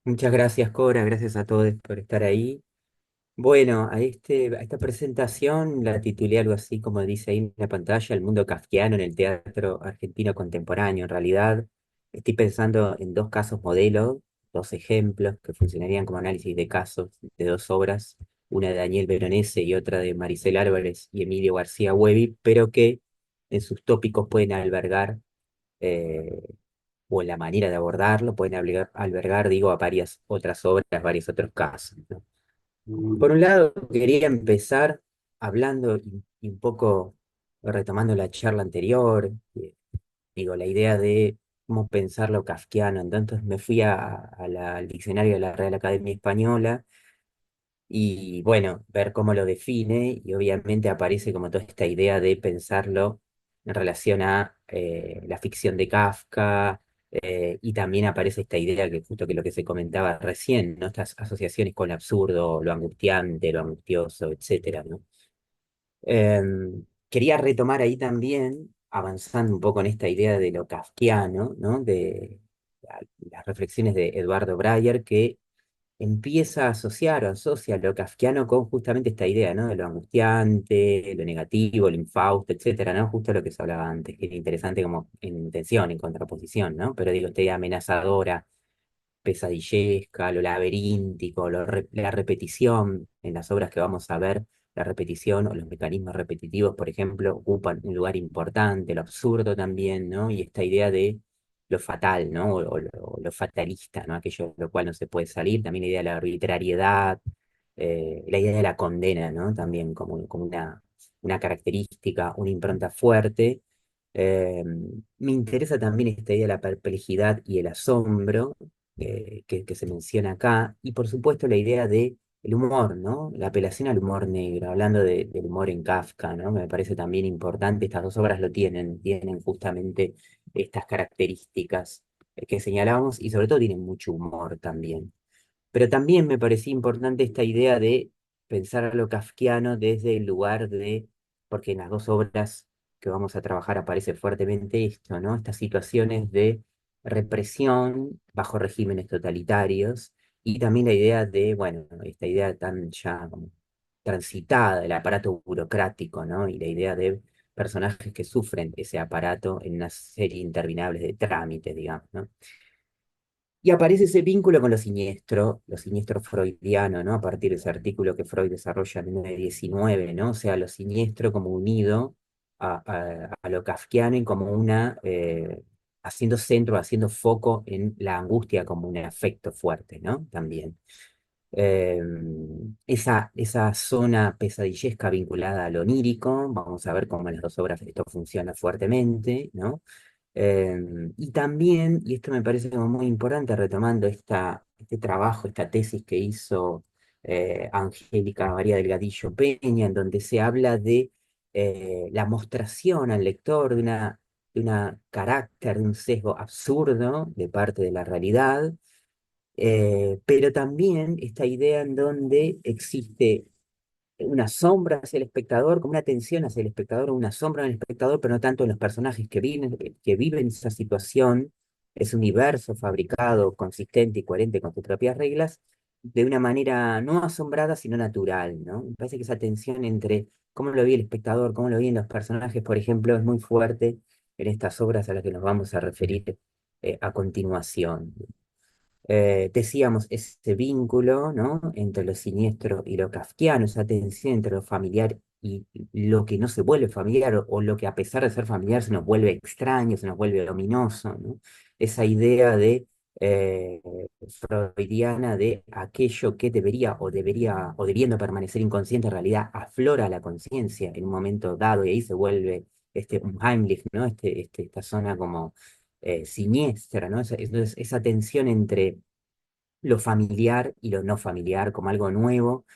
Muchas gracias, Cora, gracias a todos por estar ahí. Bueno, a esta presentación la titulé algo así como dice ahí en la pantalla, El mundo kafkiano en el teatro argentino contemporáneo. En realidad, estoy pensando en dos casos modelo, dos ejemplos que funcionarían como análisis de casos de dos obras, una de Daniel Veronese y otra de Maricel Álvarez y Emilio García Huevi, pero que en sus tópicos pueden albergar eh, o en la manera de abordarlo, pueden albergar, digo, a varias otras obras, varios otros casos, ¿no? Por un lado, quería empezar hablando y un poco retomando la charla anterior, digo, la idea de cómo pensar lo kafkiano. Entonces me fui al diccionario de la Real Academia Española y bueno, ver cómo lo define y obviamente aparece como toda esta idea de pensarlo en relación a la ficción de Kafka, y también aparece esta idea que justo que lo que se comentaba recién, ¿no? Estas asociaciones con lo absurdo, lo angustiante, lo angustioso, etcétera, ¿no? Quería retomar ahí también, avanzando un poco en esta idea de lo kafkiano, ¿no? De las reflexiones de Eduardo Breyer, que empieza a asociar o asocia lo kafkiano con justamente esta idea, ¿no? De lo angustiante, lo negativo, lo infausto, etcétera, ¿no? Justo lo que se hablaba antes, que era interesante como en tensión, en contraposición, ¿no? Pero digo, esta idea amenazadora, pesadillesca, lo laberíntico, la repetición en las obras que vamos a ver, la repetición o los mecanismos repetitivos, por ejemplo, ocupan un lugar importante, lo absurdo también, ¿no? Y esta idea de lo fatal, ¿no? O lo fatalista, ¿no? Aquello de lo cual no se puede salir, también la idea de la arbitrariedad, la idea de la condena, ¿no? También como una característica, una impronta fuerte. Eh, Me interesa también esta idea de la perplejidad y el asombro, que se menciona acá, y por supuesto la idea de el humor, ¿no? La apelación al humor negro, hablando del humor en Kafka, ¿no? Me parece también importante, estas dos obras lo tienen justamente estas características que señalábamos, y sobre todo tienen mucho humor también. Pero también me parecía importante esta idea de pensar a lo kafkiano desde el lugar de, porque en las dos obras que vamos a trabajar aparece fuertemente esto, ¿no? Estas situaciones de represión bajo regímenes totalitarios y también la idea de, bueno, esta idea tan ya como transitada del aparato burocrático, ¿no? Y la idea de personajes que sufren ese aparato en una serie interminable de trámites, digamos, ¿no? Y aparece ese vínculo con lo siniestro freudiano, ¿no? A partir de ese artículo que Freud desarrolla en 1919, ¿no? O sea, lo siniestro como unido a lo kafkiano y como haciendo centro, haciendo foco en la angustia como un afecto fuerte, ¿no? También. Eh, esa zona pesadillesca vinculada a lo onírico, vamos a ver cómo en las dos obras esto funciona fuertemente, ¿no? Eh, y también, y esto me parece como muy importante, retomando este trabajo, esta tesis que hizo Angélica María Delgadillo Peña, en donde se habla de la mostración al lector de una carácter, de un sesgo absurdo de parte de la realidad, pero también esta idea en donde existe una sombra hacia el espectador, como una tensión hacia el espectador, una sombra en el espectador, pero no tanto en los personajes que viven esa situación, ese universo fabricado, consistente y coherente con sus propias reglas, de una manera no asombrada, sino natural, ¿no? Me parece que esa tensión entre cómo lo ve el espectador, cómo lo ven los personajes, por ejemplo, es muy fuerte en estas obras a las que nos vamos a referir a continuación. Decíamos, ese vínculo, ¿no? Entre lo siniestro y lo kafkiano, esa tensión entre lo familiar y lo que no se vuelve familiar, o lo que a pesar de ser familiar se nos vuelve extraño, se nos vuelve ominoso, ¿no? Esa idea eh, freudiana de aquello que debería o debiendo permanecer inconsciente, en realidad aflora a la conciencia en un momento dado y ahí se vuelve un Heimlich, ¿no? Esta zona como siniestra, ¿no? Entonces, esa tensión entre lo familiar y lo no familiar como algo nuevo,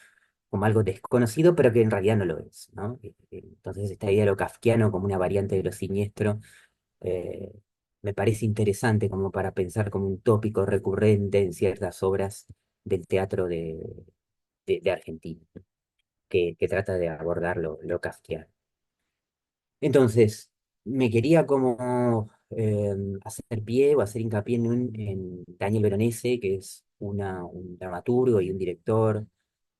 como algo desconocido, pero que en realidad no lo es, ¿no? Entonces, esta idea de lo kafkiano como una variante de lo siniestro eh, me parece interesante como para pensar como un tópico recurrente en ciertas obras del teatro de Argentina, que trata de abordar lo kafkiano. Entonces, me quería como hacer pie o hacer hincapié en Daniel Veronese, que es un dramaturgo y un director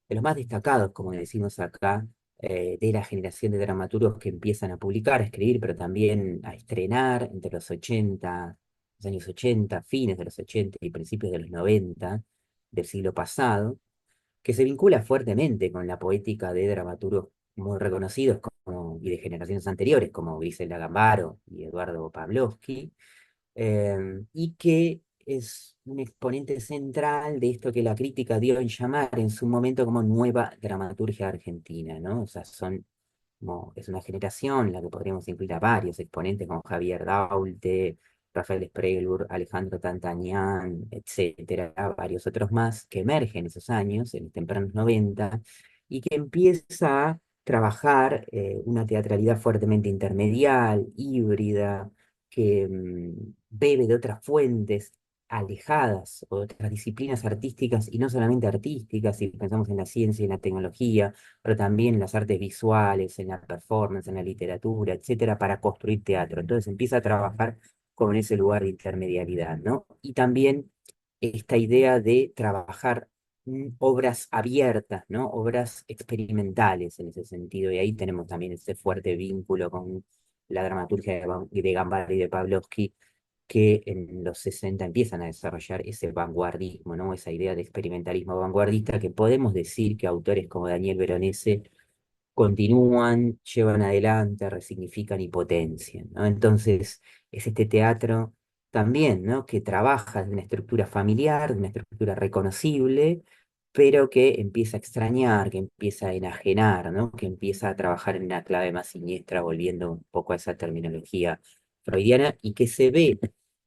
de los más destacados, como decimos acá, de la generación de dramaturgos que empiezan a publicar, a escribir, pero también a estrenar entre los años 80, fines de los 80 y principios de los 90 del siglo pasado, que se vincula fuertemente con la poética de dramaturgos muy reconocidos y de generaciones anteriores, como Griselda Gambaro y Eduardo Pavlovsky, y que es un exponente central de esto que la crítica dio en llamar en su momento como nueva dramaturgia argentina, ¿no? O sea, es una generación en la que podríamos incluir a varios exponentes como Javier Daulte, Rafael Spregelburg, Alejandro Tantanian, etcétera, varios otros más que emergen en esos años, en los tempranos 90, y que empieza a trabajar una teatralidad fuertemente intermedial, híbrida, que bebe de otras fuentes alejadas o de otras disciplinas artísticas y no solamente artísticas, si pensamos en la ciencia y en la tecnología, pero también en las artes visuales, en la performance, en la literatura, etcétera, para construir teatro. Entonces empieza a trabajar con ese lugar de intermedialidad, ¿no? Y también esta idea de trabajar obras abiertas, ¿no? Obras experimentales en ese sentido, y ahí tenemos también ese fuerte vínculo con la dramaturgia de Gambara y de Pavlovsky, que en los 60 empiezan a desarrollar ese vanguardismo, ¿no? Esa idea de experimentalismo vanguardista que podemos decir que autores como Daniel Veronese continúan, llevan adelante, resignifican y potencian, ¿no? Entonces, es este teatro también, ¿no? Que trabaja de una estructura familiar, de una estructura reconocible, pero que empieza a extrañar, que empieza a enajenar, ¿no? Que empieza a trabajar en una clave más siniestra, volviendo un poco a esa terminología freudiana, y que se ve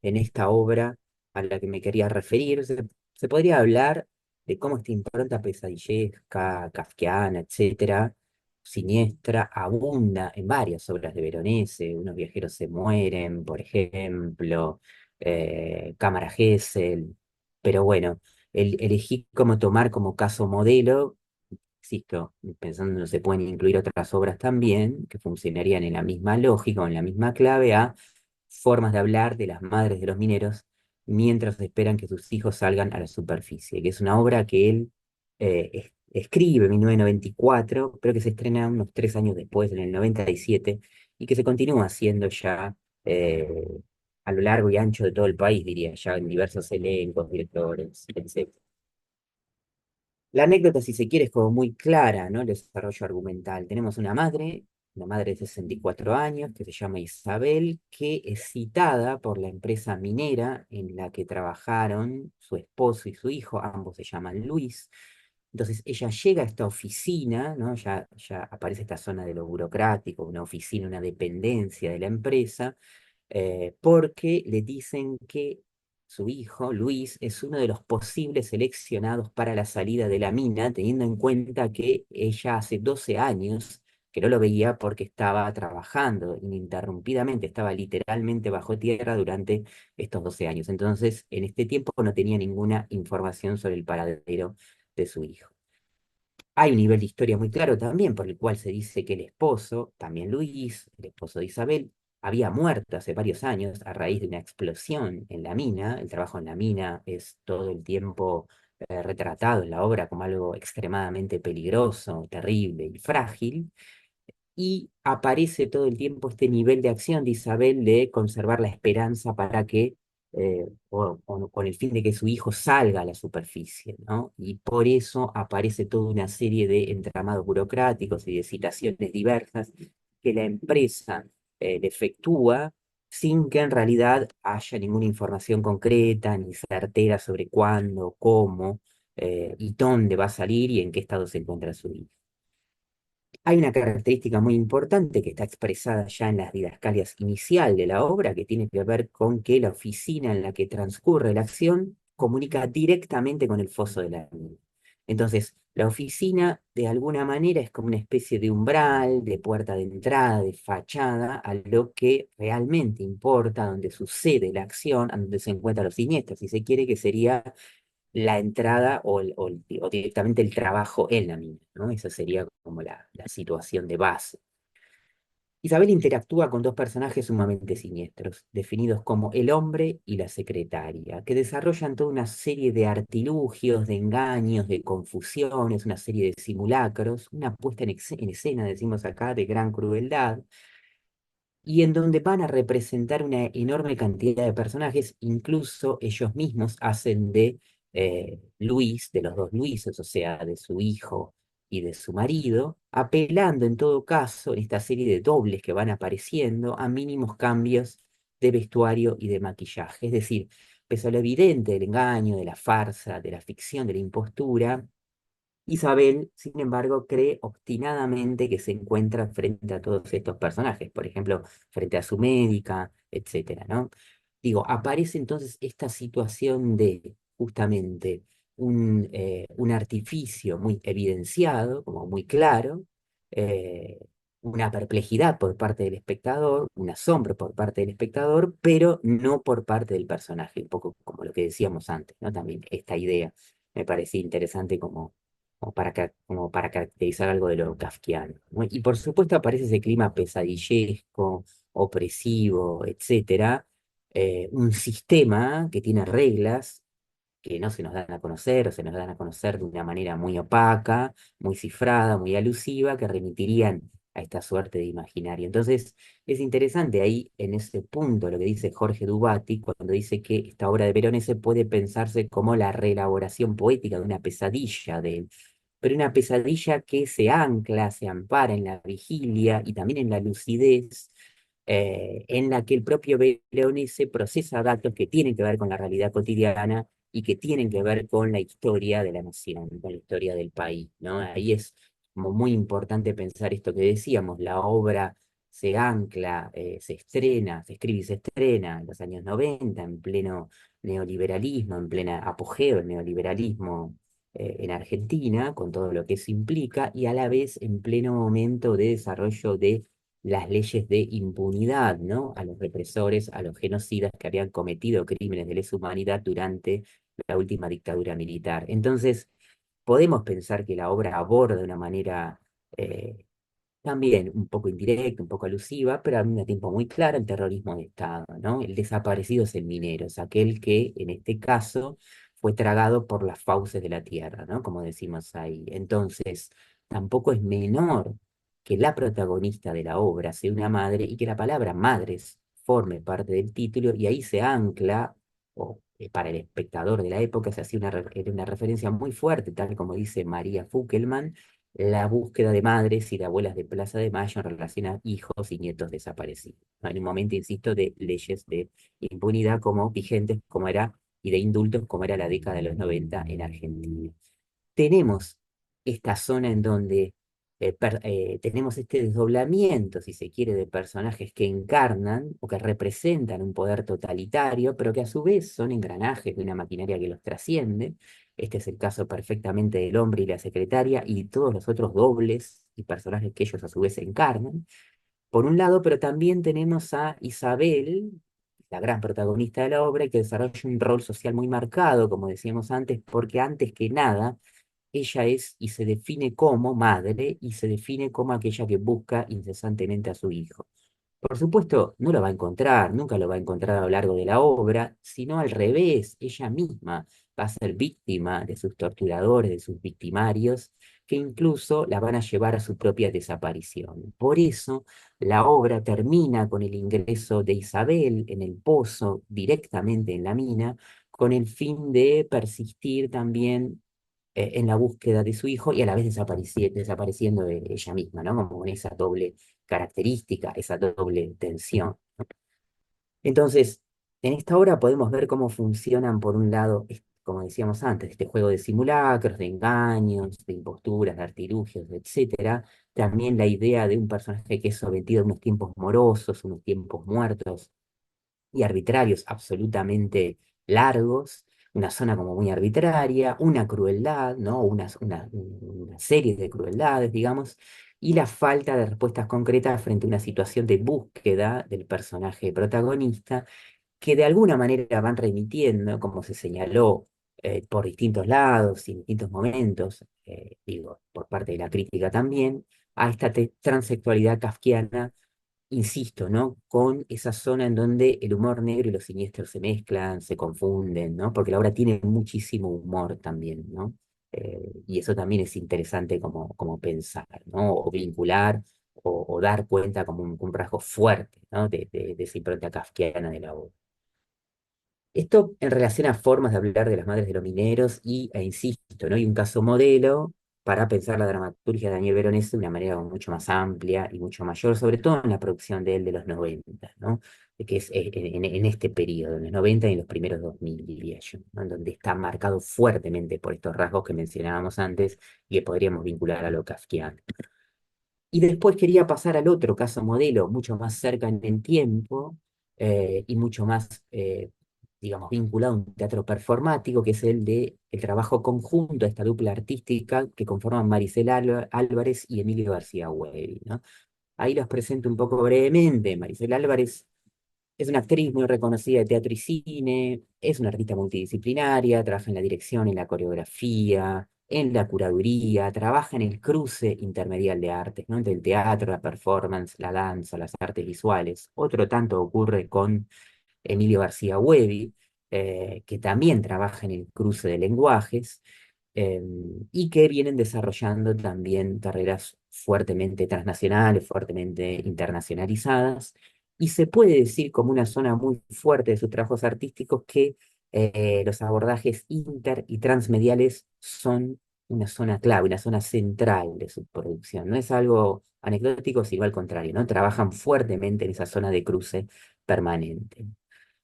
en esta obra a la que me quería referir. Se podría hablar de cómo esta impronta pesadillesca, kafkiana, etcétera, siniestra, abunda en varias obras de Veronese. Unos viajeros se mueren, por ejemplo, Cámara Gesell, pero bueno, elegí cómo tomar como caso modelo, insisto, pensando se pueden incluir otras obras también, que funcionarían en la misma lógica o en la misma clave, a formas de hablar de las madres de los mineros mientras esperan que sus hijos salgan a la superficie, que es una obra que él escribe en 1994, pero que se estrena unos 3 años después, en el 97, y que se continúa haciendo ya eh, a lo largo y ancho de todo el país, diría, ya en diversos elencos, directores, etc. La anécdota, si se quiere, es como muy clara, ¿no? El desarrollo argumental. Tenemos una madre de 64 años, que se llama Isabel, que es citada por la empresa minera en la que trabajaron su esposo y su hijo, ambos se llaman Luis. Entonces ella llega a esta oficina, ¿no? Ya aparece esta zona de lo burocrático, una oficina, una dependencia de la empresa, porque le dicen que su hijo, Luis, es uno de los posibles seleccionados para la salida de la mina, teniendo en cuenta que ella hace 12 años que no lo veía porque estaba trabajando ininterrumpidamente, estaba literalmente bajo tierra durante estos 12 años. Entonces, en este tiempo no tenía ninguna información sobre el paradero de su hijo. Hay un nivel de historia muy claro también, por el cual se dice que el esposo, también Luis, el esposo de Isabel, había muerto hace varios años a raíz de una explosión en la mina. El trabajo en la mina es todo el tiempo retratado en la obra como algo extremadamente peligroso, terrible y frágil, y aparece todo el tiempo este nivel de acción de Isabel de conservar la esperanza para que, con el fin de que su hijo salga a la superficie, ¿no? Y por eso aparece toda una serie de entramados burocráticos y de citaciones diversas que la empresa le efectúa sin que en realidad haya ninguna información concreta ni certera sobre cuándo, cómo y dónde va a salir y en qué estado se encuentra su hijo. Hay una característica muy importante que está expresada ya en las didascalias inicial de la obra, que tiene que ver con que la oficina en la que transcurre la acción comunica directamente con el foso de la mina. Entonces, la oficina de alguna manera es como una especie de umbral, de puerta de entrada, de fachada, a lo que realmente importa, donde sucede la acción, a donde se encuentran los siniestros, si se quiere, que sería la entrada o directamente el trabajo en la mina, ¿no? Esa sería como la situación de base. Isabel interactúa con dos personajes sumamente siniestros, definidos como el hombre y la secretaria, que desarrollan toda una serie de artilugios, de engaños, de confusiones, una serie de simulacros, una puesta en escena, decimos acá, de gran crueldad, y en donde van a representar una enorme cantidad de personajes, incluso ellos mismos hacen de Luis, de los dos Luises, o sea, de su hijo y de su marido, apelando en todo caso, en esta serie de dobles que van apareciendo, a mínimos cambios de vestuario y de maquillaje. Es decir, pese a lo evidente del engaño, de la farsa, de la ficción, de la impostura, Isabel, sin embargo, cree obstinadamente que se encuentra frente a todos estos personajes, por ejemplo, frente a su médica, etcétera, ¿no? Digo, aparece entonces esta situación de justamente un artificio muy evidenciado, como muy claro, eh, una perplejidad por parte del espectador, un asombro por parte del espectador, pero no por parte del personaje, un poco como lo que decíamos antes, ¿no? También esta idea me parecía interesante como para caracterizar algo de lo kafkiano, ¿no? Y por supuesto aparece ese clima pesadillesco, opresivo, etcétera, un sistema que tiene reglas que no se nos dan a conocer o se nos dan a conocer de una manera muy opaca, muy cifrada, muy alusiva, que remitirían a esta suerte de imaginario. Entonces, es interesante ahí en ese punto lo que dice Jorge Dubati cuando dice que esta obra de Veronese puede pensarse como la reelaboración poética de una pesadilla de él, pero una pesadilla que se ancla, se ampara en la vigilia y también en la lucidez, en la que el propio Veronese procesa datos que tienen que ver con la realidad cotidiana y que tienen que ver con la historia de la nación, con la historia del país, ¿no? Ahí es como muy importante pensar esto que decíamos, la obra se ancla, se estrena, se escribe y se estrena en los años 90 en pleno neoliberalismo, en plena apogeo del neoliberalismo en Argentina, con todo lo que eso implica, y a la vez en pleno momento de desarrollo de las leyes de impunidad, ¿no? A los represores, a los genocidas que habían cometido crímenes de lesa humanidad durante la última dictadura militar. Entonces, podemos pensar que la obra aborda de una manera también un poco indirecta, un poco alusiva, pero al mismo tiempo muy clara el terrorismo de Estado, ¿no? El desaparecido es el minero, es aquel que en este caso fue tragado por las fauces de la tierra, ¿no? Como decimos ahí. Entonces, tampoco es menor que la protagonista de la obra sea una madre y que la palabra madres forme parte del título y ahí se ancla, o para el espectador de la época se hacía era una referencia muy fuerte, tal como dice María Fuckelman, la búsqueda de madres y de abuelas de Plaza de Mayo en relación a hijos y nietos desaparecidos, ¿no? En un momento, insisto, de leyes de impunidad como vigentes, como era, y de indultos, como era la década de los 90 en Argentina. Tenemos esta zona en donde tenemos este desdoblamiento, si se quiere, de personajes que encarnan o que representan un poder totalitario, pero que a su vez son engranajes de una maquinaria que los trasciende. Este es el caso perfectamente del hombre y la secretaria y todos los otros dobles y personajes que ellos a su vez encarnan. Por un lado, pero también tenemos a Isabel, la gran protagonista de la obra, y que desarrolla un rol social muy marcado, como decíamos antes, porque antes que nada, ella es y se define como madre y se define como aquella que busca incesantemente a su hijo. Por supuesto, no lo va a encontrar, nunca lo va a encontrar a lo largo de la obra, sino al revés, ella misma va a ser víctima de sus torturadores, de sus victimarios, que incluso la van a llevar a su propia desaparición. Por eso, la obra termina con el ingreso de Isabel en el pozo, directamente en la mina, con el fin de persistir también en la búsqueda de su hijo y a la vez desapareciendo de ella misma, ¿no? Como con esa doble característica, esa doble tensión. Entonces, en esta obra podemos ver cómo funcionan, por un lado, como decíamos antes, este juego de simulacros, de engaños, de imposturas, de artilugios, etcétera. También la idea de un personaje que es sometido a unos tiempos morosos, unos tiempos muertos, y arbitrarios absolutamente largos, una zona como muy arbitraria, una crueldad, ¿no? Una serie de crueldades, digamos, y la falta de respuestas concretas frente a una situación de búsqueda del personaje protagonista que de alguna manera van remitiendo, como se señaló por distintos lados y en distintos momentos, digo, por parte de la crítica también, a esta transexualidad kafkiana insisto, ¿no? Con esa zona en donde el humor negro y lo siniestro se mezclan, se confunden, ¿no? Porque la obra tiene muchísimo humor también, ¿no? Y eso también es interesante como pensar, ¿no? O vincular o dar cuenta como un rasgo fuerte, ¿no? De esa impronta kafkiana de la obra. Esto en relación a formas de hablar de las madres de los mineros e insisto, ¿no? Hay un caso modelo para pensar la dramaturgia de Daniel Veronese de una manera mucho más amplia y mucho mayor, sobre todo en la producción de él de los 90, ¿no? Que es en este periodo, en los 90 y en los primeros 2000 diría yo, ¿no? En donde está marcado fuertemente por estos rasgos que mencionábamos antes y que podríamos vincular a lo kafkiano. Y después quería pasar al otro caso modelo, mucho más cerca en el tiempo y mucho más, digamos, vinculado a un teatro performático, que es el de el trabajo conjunto, esta dupla artística que conforman Maricel Álvarez y Emilio García Huevi, ¿no? Ahí los presento un poco brevemente. Maricel Álvarez es una actriz muy reconocida de teatro y cine, es una artista multidisciplinaria, trabaja en la dirección, en la coreografía, en la curaduría, trabaja en el cruce intermedial de artes, ¿no? Entre el teatro, la performance, la danza, las artes visuales. Otro tanto ocurre con Emilio García Huevi, que también trabaja en el cruce de lenguajes eh, y que vienen desarrollando también carreras fuertemente transnacionales, fuertemente internacionalizadas, y se puede decir como una zona muy fuerte de sus trabajos artísticos que los abordajes inter y transmediales son una zona clave, una zona central de su producción. No es algo anecdótico, sino al contrario, ¿no? Trabajan fuertemente en esa zona de cruce permanente.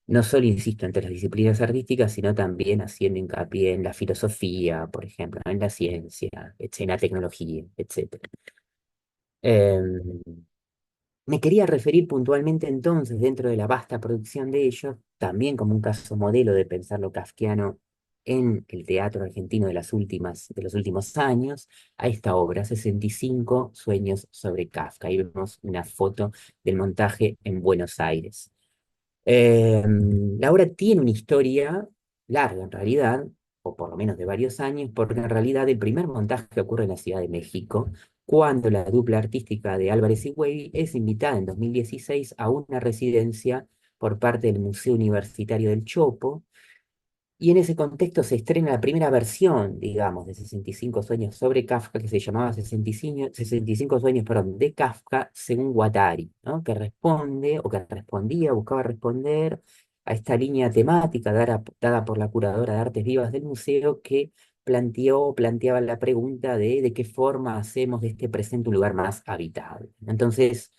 No solo, insisto, entre las disciplinas artísticas, sino también haciendo hincapié en la filosofía, por ejemplo, ¿no? En la ciencia, en la tecnología, etcétera. Em, Me quería referir puntualmente entonces, dentro de la vasta producción de ellos, también como un caso modelo de pensar lo kafkiano en el teatro argentino de los últimos años, a esta obra, 65 Sueños sobre Kafka. Ahí vemos una foto del montaje en Buenos Aires. La obra tiene una historia larga en realidad, o por lo menos de varios años, porque en realidad el primer montaje ocurre en la Ciudad de México, cuando la dupla artística de Álvarez y Güey es invitada en 2016 a una residencia por parte del Museo Universitario del Chopo, y en ese contexto se estrena la primera versión, digamos, de 65 sueños sobre Kafka, que se llamaba 65 sueños, perdón, de Kafka según Guattari, ¿no? Que responde, o que respondía, buscaba responder a esta línea temática dada por la curadora de artes vivas del museo, que planteaba la pregunta de qué forma hacemos de este presente un lugar más habitable. Entonces,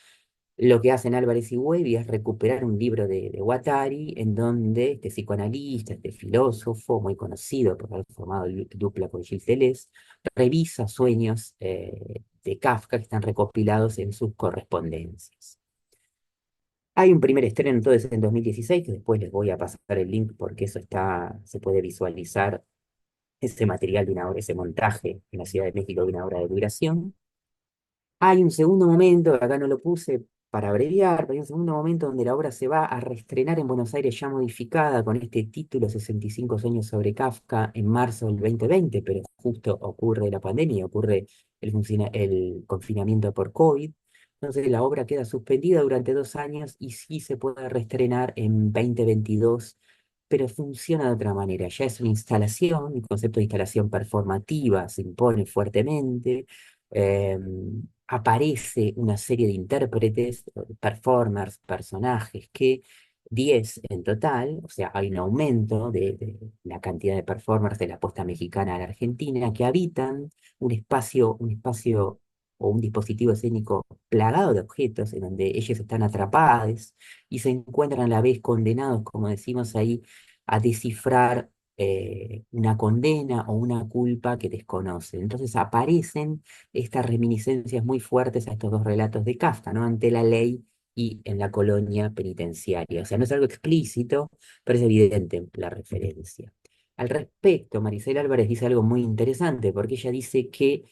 lo que hacen Álvarez y Güevi es recuperar un libro de Guattari, en donde este psicoanalista, este filósofo muy conocido por haber formado dupla con Gilles Deleuze, revisa sueños de Kafka que están recopilados en sus correspondencias. Hay un primer estreno entonces en 2016, que después les voy a pasar el link porque eso se puede visualizar ese material de una obra, ese montaje en la Ciudad de México de una obra de duración. Hay un segundo momento, acá no lo puse para abreviar, pero hay un segundo momento donde la obra se va a reestrenar en Buenos Aires ya modificada con este título 65 sueños sobre Kafka en marzo del 2020, pero justo ocurre la pandemia, ocurre el confinamiento por COVID. Entonces la obra queda suspendida durante 2 años y sí se puede reestrenar en 2022, pero funciona de otra manera. Ya es una instalación, el concepto de instalación performativa se impone fuertemente. eh, Aparece una serie de intérpretes, performers, personajes, que 10 en total, o sea, hay un aumento de la cantidad de performers de la costa mexicana a la Argentina, que habitan un espacio o un dispositivo escénico plagado de objetos en donde ellos están atrapados y se encuentran a la vez condenados, como decimos ahí, a descifrar una condena o una culpa que desconocen. Entonces aparecen estas reminiscencias muy fuertes a estos dos relatos de Kafka, ¿no? Ante la ley y en la colonia penitenciaria. O sea, no es algo explícito, pero es evidente la referencia. Al respecto, Maricel Álvarez dice algo muy interesante, porque ella dice que,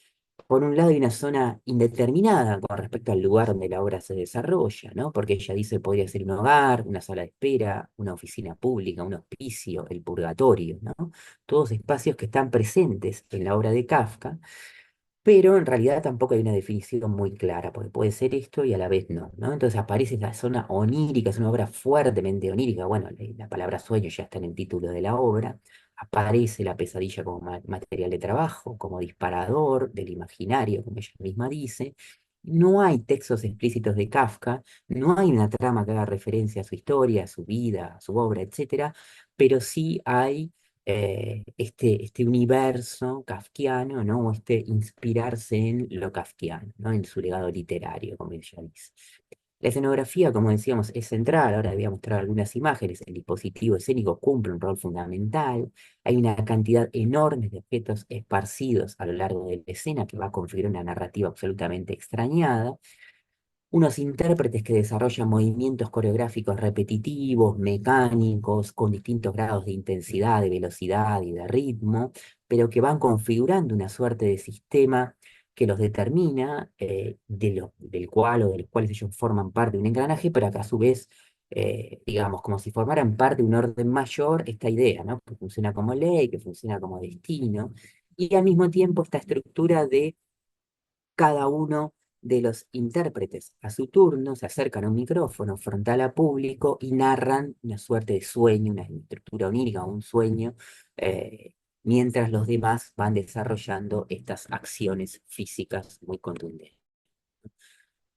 por un lado, hay una zona indeterminada con respecto al lugar donde la obra se desarrolla, ¿no? Porque ella dice podría ser un hogar, una sala de espera, una oficina pública, un hospicio, el purgatorio, ¿no? Todos espacios que están presentes en la obra de Kafka, pero en realidad tampoco hay una definición muy clara, porque puede ser esto y a la vez no, ¿no? Entonces aparece la zona onírica, es una obra fuertemente onírica, bueno, la palabra sueño ya está en el título de la obra, aparece la pesadilla como material de trabajo, como disparador del imaginario, como ella misma dice. No hay textos explícitos de Kafka, no hay una trama que haga referencia a su historia, a su vida, a su obra, etcétera, pero sí hay este universo kafkiano, ¿no? O este inspirarse en lo kafkiano, ¿no? En su legado literario, como ella dice. La escenografía, como decíamos, es central. Ahora voy a mostrar algunas imágenes. El dispositivo escénico cumple un rol fundamental. Hay una cantidad enorme de objetos esparcidos a lo largo de la escena que va a configurar una narrativa absolutamente extrañada, unos intérpretes que desarrollan movimientos coreográficos repetitivos, mecánicos, con distintos grados de intensidad, de velocidad y de ritmo, pero que van configurando una suerte de sistema que los determina, del cual o de los cuales ellos forman parte de un engranaje, pero que a su vez, digamos, como si formaran parte de un orden mayor, esta idea, ¿no? Que funciona como ley, que funciona como destino, y al mismo tiempo esta estructura de cada uno de los intérpretes a su turno se acercan a un micrófono frontal a público y narran una suerte de sueño, una estructura onírica, un sueño, mientras los demás van desarrollando estas acciones físicas muy contundentes.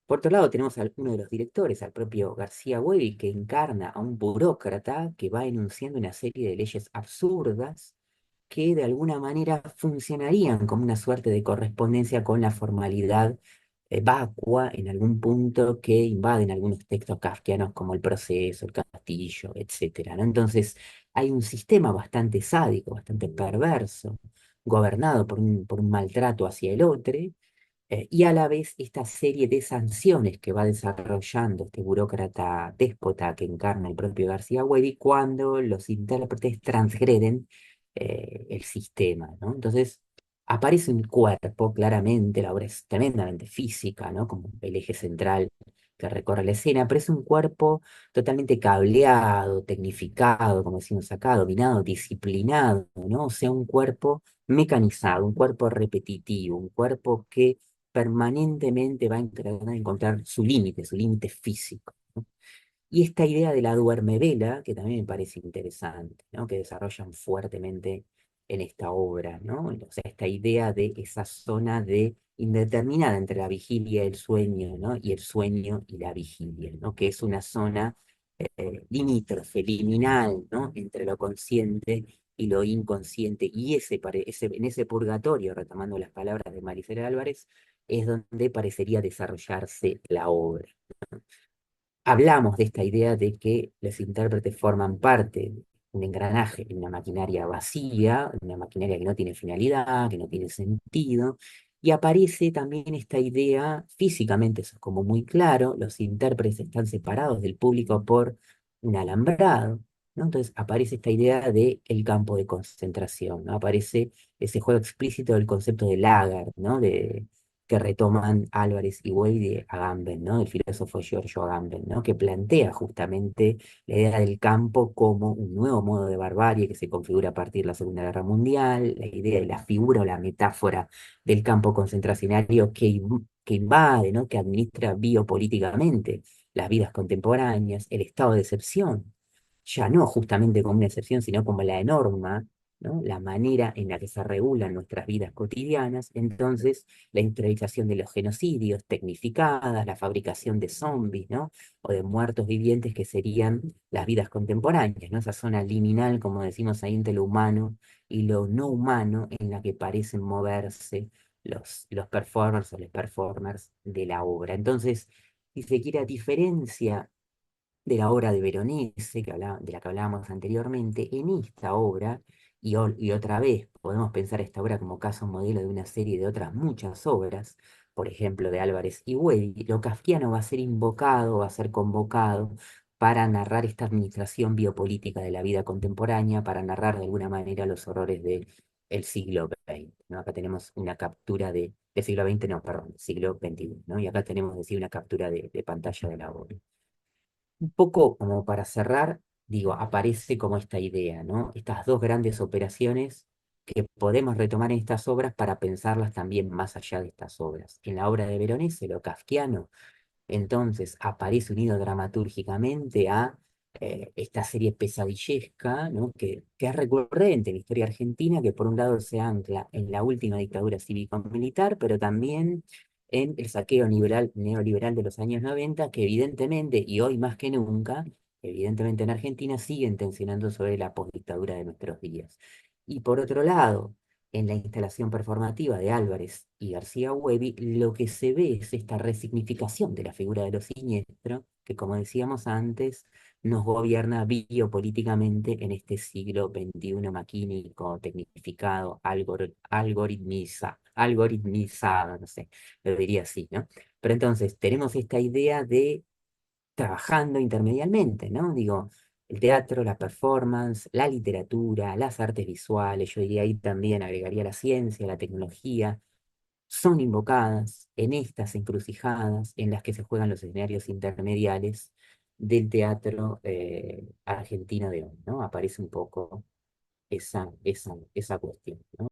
Por otro lado, tenemos a uno de los directores, al propio García Huevi, que encarna a un burócrata que va enunciando una serie de leyes absurdas que de alguna manera funcionarían como una suerte de correspondencia con la formalidad vacua en algún punto que invaden algunos textos kafkianos como el proceso, el castillo, etcétera, ¿no? Entonces hay un sistema bastante sádico, bastante perverso, gobernado por un maltrato hacia el otro, y a la vez esta serie de sanciones que va desarrollando este burócrata déspota que encarna el propio García Huevi cuando los intérpretes transgreden el sistema, ¿no? Entonces aparece un cuerpo, claramente, la obra es tremendamente física, ¿no? Como el eje central que recorre la escena, pero es un cuerpo totalmente cableado, tecnificado, como decimos acá, dominado, disciplinado, ¿no? O sea, un cuerpo mecanizado, un cuerpo repetitivo, un cuerpo que permanentemente va a encontrar su límite físico, ¿no? Y esta idea de la duermevela, que también me parece interesante, ¿no? Que desarrollan fuertemente en esta obra, ¿no? O sea, esta idea de esa zona de indeterminada entre la vigilia y el sueño, ¿no? Y el sueño y la vigilia, ¿no? Que es una zona limítrofe, liminal, ¿no? Entre lo consciente y lo inconsciente. Y en ese purgatorio, retomando las palabras de Maricela Álvarez, es donde parecería desarrollarse la obra. Hablamos de esta idea de que los intérpretes forman parte de un engranaje, de una maquinaria vacía, una maquinaria que no tiene finalidad, que no tiene sentido, y aparece también esta idea, físicamente eso es como muy claro, los intérpretes están separados del público por un alambrado, ¿no? Entonces aparece esta idea de el campo de concentración, ¿no? Aparece ese juego explícito del concepto de lager, ¿no? Que retoman Álvarez y Wade de Agamben, ¿no? El filósofo Giorgio Agamben, ¿no? Que plantea justamente la idea del campo como un nuevo modo de barbarie que se configura a partir de la Segunda Guerra Mundial, la idea de la figura o la metáfora del campo concentracionario que invade, ¿no? Que administra biopolíticamente las vidas contemporáneas, el estado de excepción, ya no justamente como una excepción, sino como la norma, ¿no? La manera en la que se regulan nuestras vidas cotidianas. Entonces, la industrialización de los genocidios tecnificadas, la fabricación de zombies, ¿no? O de muertos vivientes que serían las vidas contemporáneas, ¿no? Esa zona liminal, como decimos ahí, entre lo humano y lo no humano, en la que parecen moverse los performers o los performers de la obra. Entonces, si se quiere, a diferencia de la obra de Veronese, de la que hablábamos anteriormente, en esta obra, y otra vez podemos pensar esta obra como caso modelo de una serie de otras muchas obras, por ejemplo, de Álvarez y Güell, lo kafkiano va a ser invocado, va a ser convocado para narrar esta administración biopolítica de la vida contemporánea, para narrar de alguna manera los horrores del siglo XX, ¿no? Acá tenemos una captura del siglo XX, no, perdón, siglo XXI, ¿no? Y acá tenemos, decir, una captura de pantalla de la obra. Un poco como para cerrar, digo, aparece como esta idea, ¿no? Estas dos grandes operaciones que podemos retomar en estas obras para pensarlas también más allá de estas obras. En la obra de Veronese, lo kafkiano, entonces aparece unido dramatúrgicamente a esta serie pesadillesca, ¿no? Que es recurrente en la historia argentina, que por un lado se ancla en la última dictadura cívico-militar, pero también en el saqueo neoliberal de los años 90, que evidentemente, y hoy más que nunca, evidentemente en Argentina siguen tensionando sobre la postdictadura de nuestros días. Y por otro lado, en la instalación performativa de Álvarez y García Huevi, lo que se ve es esta resignificación de la figura de lo siniestro, que como decíamos antes, nos gobierna biopolíticamente en este siglo XXI maquínico, tecnificado, algoritmizado, no sé, lo diría así, ¿no? Pero entonces tenemos esta idea de trabajando intermedialmente, ¿no? Digo, el teatro, la performance, la literatura, las artes visuales, yo diría ahí también agregaría la ciencia, la tecnología, son invocadas en estas encrucijadas en las que se juegan los escenarios intermediales del teatro argentino de hoy, ¿no? Aparece un poco esa cuestión, ¿no?